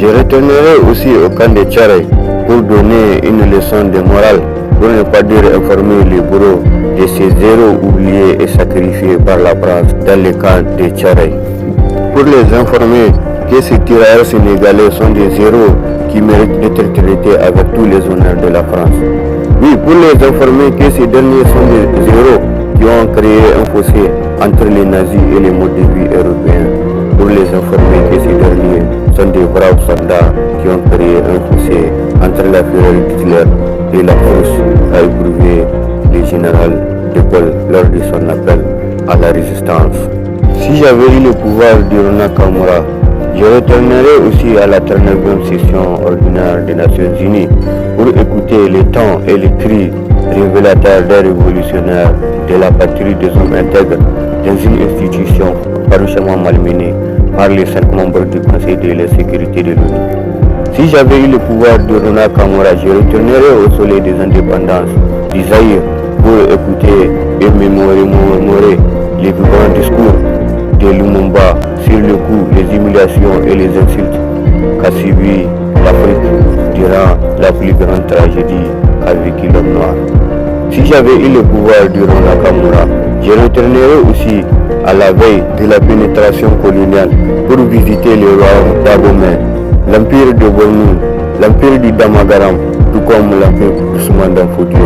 Je retournerai aussi au camp de Tcharay pour donner une leçon de morale, pour ne pas dire informer les bourreaux de ces héros oubliés et sacrifiés par la France dans le camp de Tcharay. Pour les informer que ces tirailleurs sénégalais sont des héros qui méritent d'être traités avec tous les honneurs de la France. Oui, pour les informer que ces derniers sont des héros qui ont créé un fossé entre les nazis et les modes de vie européens. Pour les informer que ces derniers sont des braves soldats qui ont créé un fossé entre la fureur d'Hitler et la force à éprouver le général de Gaulle lors de son appel à la résistance. Si j'avais eu le pouvoir de Rona Kamura, je retournerai aussi à la 39e session ordinaire des Nations Unies pour écouter les temps et les cris révélateurs des révolutionnaires de la patrie des hommes intègres dans une institution farouchement malmenée par les 5 membres du Conseil de la sécurité de l'ONU. Si j'avais eu le pouvoir de Rona Kamura, je retournerai au soleil des indépendances du Zaïre pour écouter et mémorer les vibrants discours de Lumumba sur le coup, les humiliations et les insultes qu'a subi l'Afrique durant la plus grande tragédie qu'a vécu l'homme noir. Si j'avais eu le pouvoir de Rona Kamura, je retournerai aussi à la veille de la pénétration coloniale pour visiter le royaume d'Abomey, l'empire de Bornou, l'empire du Damagaram, tout comme l'empire d'Ousmane Dan Fodio.